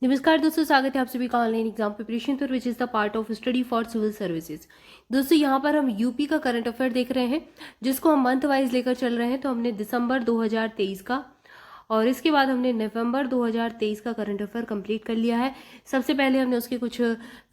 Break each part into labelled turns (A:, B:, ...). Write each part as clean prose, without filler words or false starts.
A: नमस्कार दोस्तों, स्वागत है आप सभी का ऑनलाइन एग्जाम प्रिपरेशन पर which is the part of study for civil services. दोस्तों यहाँ पर हम यूपी का करंट अफेयर देख रहे हैं जिसको हम मंथ वाइज लेकर चल रहे हैं। तो हमने दिसंबर 2023 का और इसके बाद हमने नवंबर 2023 का करंट अफेयर कंप्लीट कर लिया है। सबसे पहले हमने उसके कुछ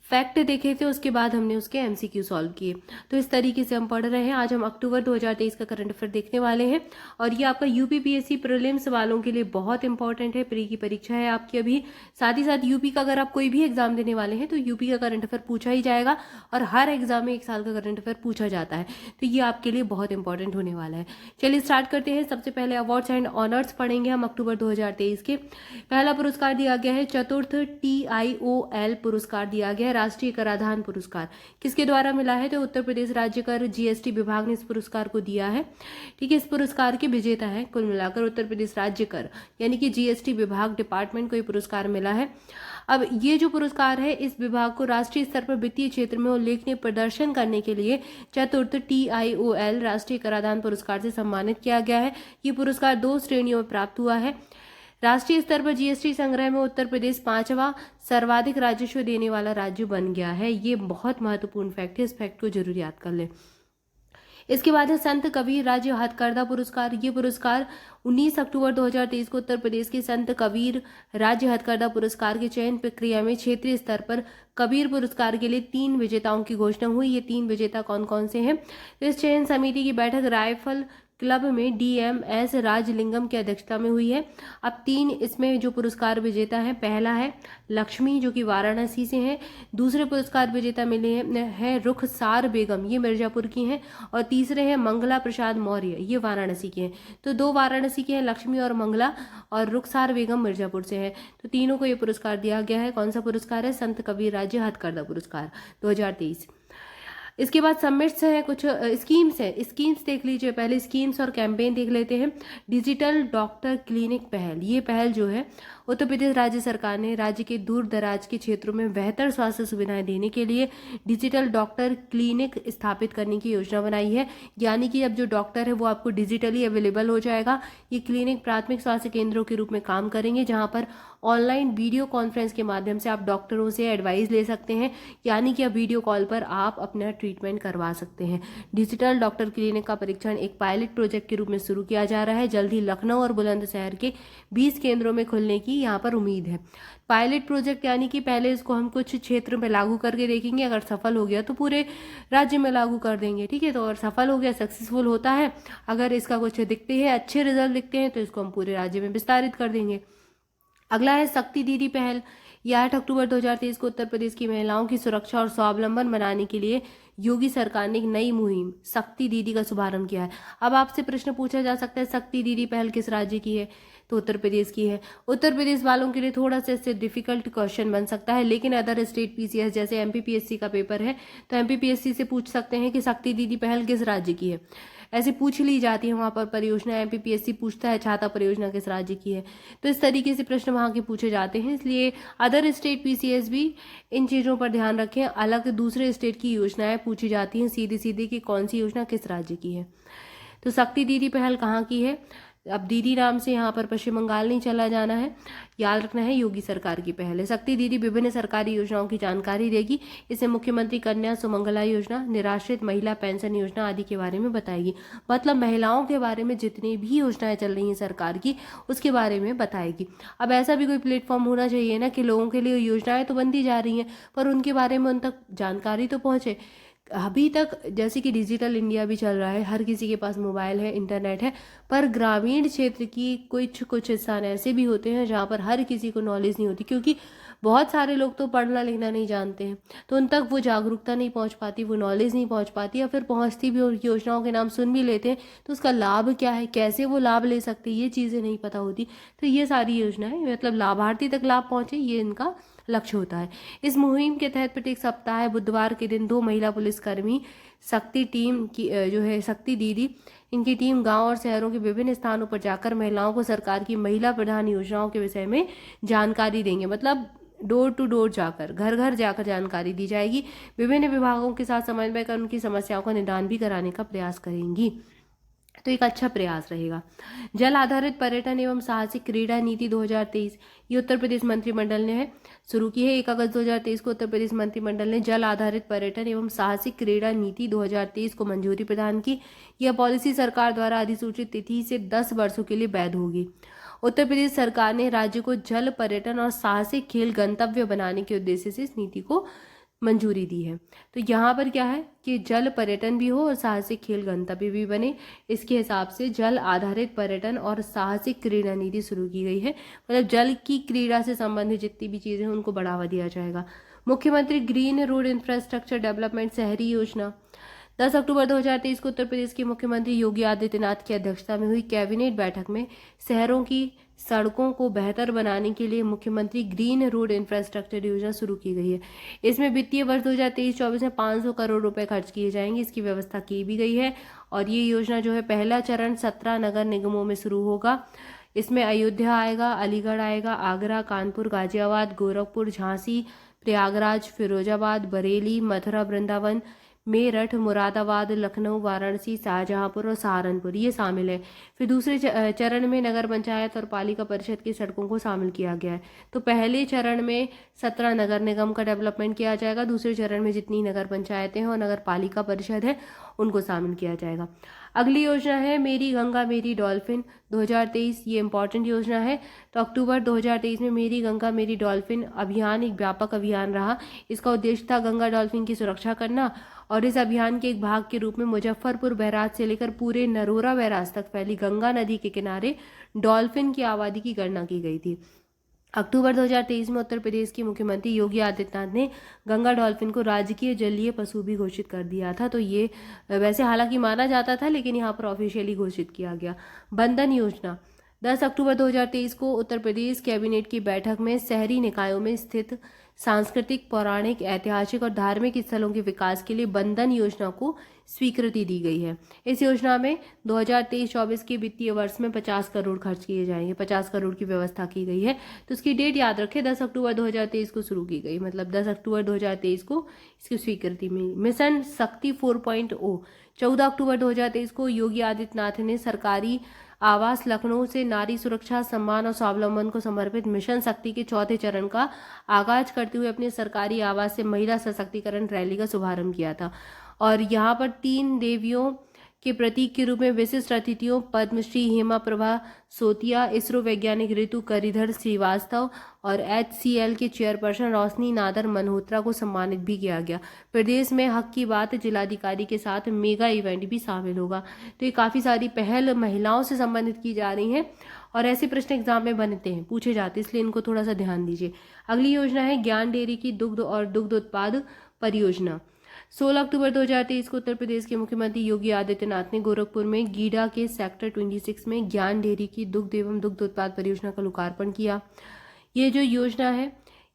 A: फैक्ट देखे थे, उसके बाद हमने उसके एमसीक्यू सॉल्व किए। तो इस तरीके से हम पढ़ रहे हैं। आज हम अक्टूबर 2023 का करंट अफेयर देखने वाले हैं और ये आपका यूपीपीएससी प्रीलिम्स वालों के लिए बहुत इंपॉर्टेंट है। प्री की परीक्षा है आपकी अभी। साथ ही साथ यूपी का अगर आप कोई भी एग्जाम देने वाले हैं तो यूपी का करंट अफेयर पूछा ही जाएगा और हर एग्जाम में 1 साल का करंट अफेयर पूछा जाता है। तो ये आपके लिए बहुत इंपॉर्टेंट होने वाला है। चलिए स्टार्ट करते हैं। सबसे पहले अवार्ड्स एंड ऑनर्स पढ़ेंगे हम अक्टूबर 2023 के। पहला पुरस्कार दिया गया है चतुर्थ TIOL पुरस्कार दिया गया है, राष्ट्रीय कराधान पुरस्कार। किसके द्वारा मिला है? तो उत्तर प्रदेश राज्य कर GST विभाग ने इस पुरस्कार को दिया है। ठीक है, इस पुरस्कार के विजेता है कुल मिलाकर उत्तर प्रदेश राज्य कर यानी कि GST विभाग डिपार्टमेंट को ये पुरस्कार मिला है। अब ये जो पुरस्कार है, इस विभाग को राष्ट्रीय स्तर पर वित्तीय क्षेत्र में उल्लेखनीय प्रदर्शन करने के लिए चतुर्थ TIOL राष्ट्रीय कराधान पुरस्कार से सम्मानित किया गया है। ये पुरस्कार 2 श्रेणियों में प्राप्त हुआ है। राष्ट्रीय स्तर पर GST संग्रह में उत्तर प्रदेश 5वां सर्वाधिक राजस्व देने वाला राज्य बन गया है। ये बहुत महत्वपूर्ण फैक्ट है, इस फैक्ट को जरूर याद कर लें। इसके बाद है संत कबीर राज्य हथकरघा पुरस्कार। ये पुरस्कार 19 अक्टूबर 2023 को उत्तर प्रदेश के संत कबीर राज्य हथकरघा पुरस्कार के चयन प्रक्रिया में क्षेत्रीय स्तर पर कबीर पुरस्कार के लिए 3 विजेताओं की घोषणा हुई। ये 3 विजेता कौन कौन से हैं? इस चयन समिति की बैठक रायफल क्लब में DMS राजलिंगम की अध्यक्षता में हुई है। अब 3 इसमें जो पुरस्कार विजेता हैं, पहला है लक्ष्मी जो कि वाराणसी से हैं। दूसरे पुरस्कार विजेता मिले हैं रुखसार बेगम, ये मिर्जापुर की हैं। और तीसरे हैं मंगला प्रसाद मौर्य, ये वाराणसी के हैं। तो 2 वाराणसी के हैं, लक्ष्मी और मंगला, और रुखसार बेगम मिर्जापुर से हैं। तो तीनों को ये पुरस्कार दिया गया है। कौन सा पुरस्कार है? संत कबीर राज्य हथकरघा पुरस्कार 2023। इसके बाद सबमिट्स हैं, कुछ स्कीम्स हैं। स्कीम्स देख लीजिए, पहले स्कीम्स और कैंपेन देख लेते हैं। डिजिटल डॉक्टर क्लिनिक पहल, ये पहल जो है उत्तर प्रदेश राज्य सरकार ने राज्य के दूर दराज के क्षेत्रों में बेहतर स्वास्थ्य सुविधाएं देने के लिए डिजिटल डॉक्टर क्लिनिक स्थापित करने की योजना बनाई है। यानी कि अब जो डॉक्टर है वो आपको डिजिटली अवेलेबल हो जाएगा। ये क्लिनिक प्राथमिक स्वास्थ्य केंद्रों के रूप में काम करेंगे जहां पर ऑनलाइन वीडियो कॉन्फ्रेंस के माध्यम से आप डॉक्टरों से एडवाइस ले सकते हैं। यानी कि अब वीडियो कॉल पर आप अपना ट्रीटमेंट करवा सकते हैं। डिजिटल डॉक्टर क्लिनिक का परीक्षण एक पायलट प्रोजेक्ट के रूप में शुरू किया जा रहा है। जल्द ही लखनऊ और बुलंदशहर के 20 केंद्रों में खुलने की यहाँ पर उम्मीद है। पायलट प्रोजेक्ट यानी कि पहले इसको हम कुछ क्षेत्र में लागू करके देखेंगे, अगर सफल हो गया तो पूरे राज्य में लागू कर देंगे। ठीक है, तो अगर सफल हो गया, सक्सेसफुल होता है, अगर इसका कुछ दिखते हैं, अच्छे रिजल्ट दिखते हैं, तो इसको हम पूरे राज्य में विस्तारित कर देंगे। अगला है शक्ति दीदी पहल। यह 8 अक्टूबर 2023 को उत्तर प्रदेश की महिलाओं की सुरक्षा और स्वावलंबन बनाने के लिए योगी सरकार ने एक नई मुहिम शक्ति दीदी का शुभारंभ किया है। अब आपसे प्रश्न पूछा जा सकता है, शक्ति दीदी पहल किस राज्य की है? तो उत्तर प्रदेश की है। उत्तर प्रदेश वालों के लिए थोड़ा सा इससे डिफिकल्ट क्वेश्चन बन सकता है, लेकिन अदर स्टेट PCS जैसे MPPSC का पेपर है तो MPPSC से पूछ सकते हैं कि शक्ति दीदी पहल किस राज्य की है। ऐसे पूछ ली जाती है वहां पर परियोजना। MPPSC पूछता है छाता परियोजना किस राज्य की है। तो इस तरीके से प्रश्न वहां के पूछे जाते हैं, इसलिए अदर स्टेट PCS भी इन चीज़ों पर ध्यान रखें। अलग दूसरे स्टेट की योजनाएं पूछी जाती हैं सीधी सीधी कि कौन सी योजना किस राज्य की है। तो शक्ति दीदी पहल कहाँ की है? अब दीदी नाम से यहाँ पर पश्चिम बंगाल नहीं चला जाना है, याद रखना है योगी सरकार की पहल है। शक्ति दीदी विभिन्न सरकारी योजनाओं की जानकारी देगी। इसे मुख्यमंत्री कन्या सुमंगला योजना, निराश्रित महिला पेंशन योजना आदि के बारे में बताएगी। मतलब महिलाओं के बारे में जितनी भी योजनाएं चल रही हैं सरकार की, उसके बारे में बताएगी। अब ऐसा भी कोई प्लेटफॉर्म होना चाहिए ना कि लोगों के लिए योजनाएं तो बनती जा रही हैं पर उनके बारे में उन तक जानकारी तो पहुंचे। अभी तक जैसे कि डिजिटल इंडिया भी चल रहा है, हर किसी के पास मोबाइल है, इंटरनेट है, पर ग्रामीण क्षेत्र की कुछ स्थान ऐसे भी होते हैं जहाँ पर हर किसी को नॉलेज नहीं होती, क्योंकि बहुत सारे लोग तो पढ़ना लिखना नहीं जानते हैं। तो उन तक वो जागरूकता नहीं पहुँच पाती, वो नॉलेज नहीं पहुँच पाती, या फिर पहुँचती भी और योजनाओं के नाम सुन भी लेते हैं तो उसका लाभ क्या है, कैसे वो लाभ ले सकते हैं, ये चीज़ें नहीं पता होती। तो ये सारी योजनाएं मतलब लाभार्थी तक लाभ पहुँचे, ये इनका लक्ष्य होता है। इस मुहिम के तहत प्रत्येक सप्ताह बुधवार के दिन 2 महिला पुलिसकर्मी शक्ति टीम की जो है शक्ति दीदी, इनकी टीम गांव और शहरों के विभिन्न स्थानों पर जाकर महिलाओं को सरकार की महिला प्रधान योजनाओं के विषय में जानकारी देंगे। मतलब डोर टू डोर जाकर, घर घर जाकर जानकारी दी जाएगी। विभिन्न विभागों के साथ समन्वय कर उनकी समस्याओं का निदान भी कराने का प्रयास करेंगी। तो एक अच्छा प्रयास रहेगा। जल आधारित पर्यटन एवं साहसिक क्रीड़ा नीति 2023, ये उत्तर प्रदेश मंत्रिमंडल ने है शुरू की है। 1 अगस्त 2023 को उत्तर प्रदेश मंत्रिमंडल ने जल आधारित पर्यटन एवं साहसिक क्रीड़ा नीति 2023 को मंजूरी प्रदान की। यह पॉलिसी सरकार द्वारा अधिसूचित तिथि से 10 वर्षों के लिए वैध होगी। उत्तर प्रदेश सरकार ने राज्य को जल पर्यटन और साहसिक खेल गंतव्य बनाने के उद्देश्य से इस नीति को मंजूरी दी है। तो यहाँ पर क्या है कि जल पर्यटन भी हो और साहसिक खेल गंतव्य भी बने, इसके हिसाब से जल आधारित पर्यटन और साहसिक क्रीड़ा नीति शुरू की गई है। मतलब जल की क्रीड़ा से संबंधित जितनी भी चीज़ें हैं उनको बढ़ावा दिया जाएगा। मुख्यमंत्री ग्रीन रोड इंफ्रास्ट्रक्चर डेवलपमेंट शहरी योजना 10 अक्टूबर 2023 को उत्तर प्रदेश के मुख्यमंत्री योगी आदित्यनाथ की अध्यक्षता में हुई कैबिनेट बैठक में शहरों की सड़कों को बेहतर बनाने के लिए मुख्यमंत्री ग्रीन रोड इंफ्रास्ट्रक्चर योजना शुरू की गई है। इसमें वित्तीय वर्ष 2023-24 में 500 करोड़ रुपए खर्च किए जाएंगे, इसकी व्यवस्था की भी गई है। और ये योजना जो है पहला चरण 17 नगर निगमों में शुरू होगा। इसमें अयोध्या आएगा, अलीगढ़ आएगा, आगरा, कानपुर, गाजियाबाद, गोरखपुर, झांसी, प्रयागराज, फिरोजाबाद, बरेली, मथुरा, वृंदावन, मेरठ, मुरादाबाद, लखनऊ, वाराणसी, शाहजहांपुर और सहारनपुर ये शामिल है। फिर दूसरे चरण में नगर पंचायत और पालिका परिषद की सड़कों को शामिल किया गया है। तो पहले चरण में 17 नगर निगम का डेवलपमेंट किया जाएगा, दूसरे चरण में जितनी नगर पंचायतें हैं और नगर पालिका परिषद है उनको शामिल किया जाएगा। अगली योजना है मेरी गंगा मेरी डॉल्फिन 2023, ये इंपॉर्टेंट योजना है। तो अक्टूबर 2023 में मेरी गंगा मेरी डॉल्फिन अभियान एक व्यापक अभियान रहा। इसका उद्देश्य था गंगा डॉल्फिन की सुरक्षा करना और इस अभियान के एक भाग के रूप में मुजफ्फरपुर बैराज से लेकर पूरे नरोरा बैराज तक फैली गंगा नदी के किनारे डॉल्फिन की आबादी की गणना की गई थी। अक्टूबर 2023 में उत्तर प्रदेश के मुख्यमंत्री योगी आदित्यनाथ ने गंगा डॉल्फिन को राजकीय जलीय पशु भी घोषित कर दिया था। तो ये वैसे हालांकि माना जाता था लेकिन यहाँ पर ऑफिशियली घोषित किया गया। बंधन योजना 10 अक्टूबर 2023 को उत्तर प्रदेश कैबिनेट की बैठक में शहरी निकायों में स्थित सांस्कृतिक, पौराणिक, ऐतिहासिक और धार्मिक स्थलों के विकास के लिए बंधन योजना को स्वीकृति दी गई है। इस योजना में 2023-24 के वित्तीय वर्ष में 50 करोड़ खर्च किए जाएंगे, 50 करोड़ की व्यवस्था की गई है। तो उसकी डेट याद रखें, 10 अक्टूबर 2023 को शुरू की गई, मतलब 10 अक्टूबर 2023 को इसकी स्वीकृति मिली। मिशन शक्ति 4.0 14 अक्टूबर 2023 को योगी आदित्यनाथ ने सरकारी आवास लखनऊ से नारी सुरक्षा, सम्मान और स्वावलंबन को समर्पित मिशन शक्ति के चौथे चरण का आगाज करते हुए अपने सरकारी आवास से महिला सशक्तिकरण रैली का शुभारंभ किया था। और यहाँ पर 3 देवियों के प्रतीक के रूप में विशिष्ट अतिथियों पद्मश्री हेमा प्रभा सोतिया, इसरो वैज्ञानिक ऋतु करिधर श्रीवास्तव और HCL के चेयरपर्सन रोशनी नादर मल्होत्रा को सम्मानित भी किया गया। प्रदेश में हक की बात जिलाधिकारी के साथ मेगा इवेंट भी शामिल होगा। तो ये काफ़ी सारी पहल महिलाओं से संबंधित की जा रही हैं और ऐसे प्रश्न एग्जाम में बनते हैं, पूछे जाते हैं, इसलिए इनको थोड़ा सा ध्यान दीजिए। अगली योजना है ज्ञान डेयरी की दुग्ध और दुग्ध उत्पाद परियोजना। 16 अक्टूबर 2023 को उत्तर प्रदेश के मुख्यमंत्री योगी आदित्यनाथ ने गोरखपुर में गीडा के सेक्टर 26 में ज्ञान डेयरी की दुग्ध एवं दुग्ध उत्पाद परियोजना का लोकार्पण किया। ये जो योजना है,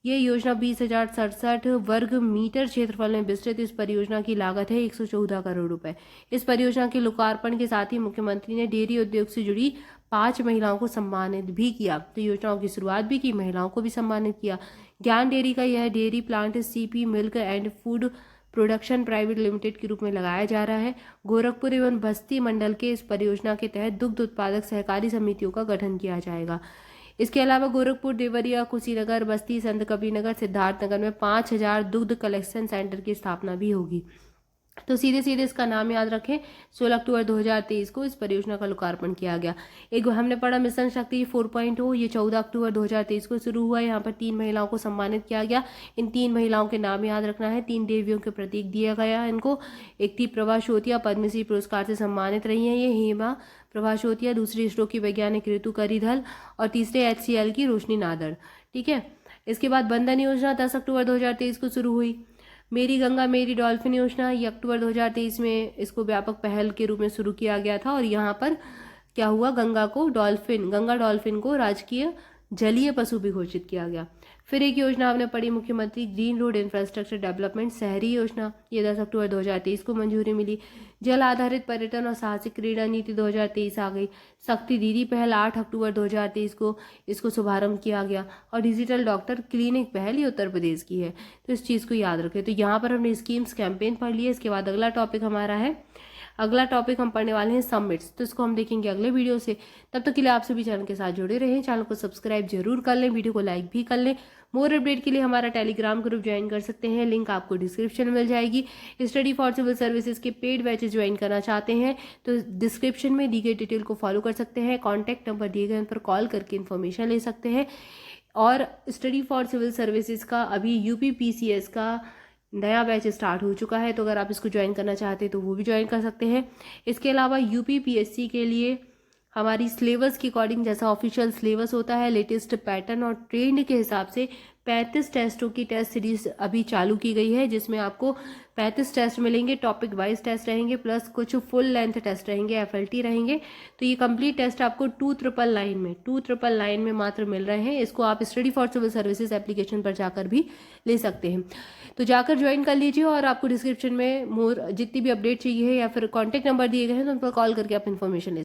A: ये योजना 20,067 वर्ग मीटर क्षेत्रफल में विस्तृत। इस परियोजना की लागत है 114 करोड़ रुपए। इस परियोजना के लोकार्पण के साथ ही मुख्यमंत्री ने डेयरी उद्योग से जुड़ी 5 महिलाओं को सम्मानित भी किया। तो योजनाओं की शुरुआत भी की, महिलाओं को भी सम्मानित किया। ज्ञान डेयरी का यह dairy plant CP milk and food production private limited के रूप में लगाया जा रहा है। गोरखपुर एवं बस्ती मंडल के इस परियोजना के तहत दुग्ध उत्पादक सहकारी समितियों का गठन किया जाएगा। इसके अलावा गोरखपुर, देवरिया, कुशीनगर, बस्ती, संत कबीरनगर, सिद्धार्थनगर में 5000 दुग्ध कलेक्शन सेंटर की स्थापना भी होगी। तो सीधे सीधे इसका नाम याद रखें, 16 अक्टूबर 2023 को इस परियोजना का लोकार्पण किया गया। एक हमने पढ़ा मिशन शक्ति 4.0, ये 14 अक्टूबर 2023 को शुरू हुआ। यहाँ पर 3 महिलाओं को सम्मानित किया गया। इन 3 महिलाओं के नाम याद रखना है। 3 देवियों के प्रतीक दिया गया है इनको। एक थी प्रभा सोतिया, पद्मश्री पुरस्कार से सम्मानित रही हैं ये हेमा प्रभा सोतिया, दूसरी इसरो की वैज्ञानिक ऋतु करिधर और तीसरे HCL की रोशनी नादर। ठीक है। इसके बाद बंधन योजना 10 अक्टूबर 2023 को शुरू हुई। मेरी गंगा मेरी डॉल्फिन योजना, ये अक्टूबर 2023 में इसको व्यापक पहल के रूप में शुरू किया गया था। और यहाँ पर क्या हुआ, गंगा डॉल्फिन को राजकीय जलीय पशु भी घोषित किया गया। फिर एक योजना हमने पढ़ी मुख्यमंत्री ग्रीन रोड इंफ्रास्ट्रक्चर डेवलपमेंट शहरी योजना, ये 10 अक्टूबर 2023 को मंजूरी मिली। जल आधारित पर्यटन और साहसिक क्रीड़ा नीति 2023 आ गई। शक्ति दीदी पहल 8 अक्टूबर 2023 को इसको शुभारंभ किया गया। और डिजिटल डॉक्टर क्लिनिक पहल ये उत्तर प्रदेश की है। तो इस चीज़ को याद रखें। तो यहाँ पर हमने स्कीम्स कैंपेन पढ़ लिए। इसके बाद अगला टॉपिक हमारा है अगला टॉपिक हम पढ़ने वाले हैं सबमिट्स, तो इसको हम देखेंगे अगले वीडियो से। तब तक के लिए आप सभी चैनल के साथ जुड़े रहें, चैनल को सब्सक्राइब जरूर कर लें, वीडियो को लाइक भी कर लें। मोर अपडेट के लिए हमारा टेलीग्राम ग्रुप ज्वाइन कर सकते हैं, लिंक आपको डिस्क्रिप्शन में मिल जाएगी। स्टडी फॉर सिविल सर्विसेज के पेड बैचेस ज्वाइन करना चाहते हैं तो डिस्क्रिप्शन में दी गई डिटेल को फॉलो कर सकते हैं, कॉन्टैक्ट नंबर दिए गए उन पर कॉल करके इन्फॉर्मेशन ले सकते हैं। और स्टडी फॉर सिविल सर्विसेज का अभी यूपी पीसीएस का नया बैच स्टार्ट हो चुका है, तो अगर आप इसको ज्वाइन करना चाहते हैं तो वो भी ज्वाइन कर सकते हैं। इसके अलावा यूपी पीएससी के लिए हमारी सिलेबस के अकॉर्डिंग जैसा ऑफिशियल सिलेबस होता है, लेटेस्ट पैटर्न और ट्रेंड के हिसाब से 35 टेस्टों की टेस्ट सीरीज अभी चालू की गई है, जिसमें आपको 35 टेस्ट मिलेंगे, टॉपिक वाइज टेस्ट रहेंगे, प्लस कुछ फुल लेंथ टेस्ट रहेंगे, एफएलटी रहेंगे। तो ये कंप्लीट टेस्ट आपको 2999 में मात्र मिल रहे हैं। इसको आप study for civil services application पर जाकर भी ले सकते हैं, तो जाकर ज्वाइन कर लीजिए। और आपको डिस्क्रिप्शन में मोर जितनी भी अपडेट चाहिए या फिर कॉन्टैक्ट नंबर दिए गए हैं तो उन पर कॉल करके आप इन्फॉर्मेशन ले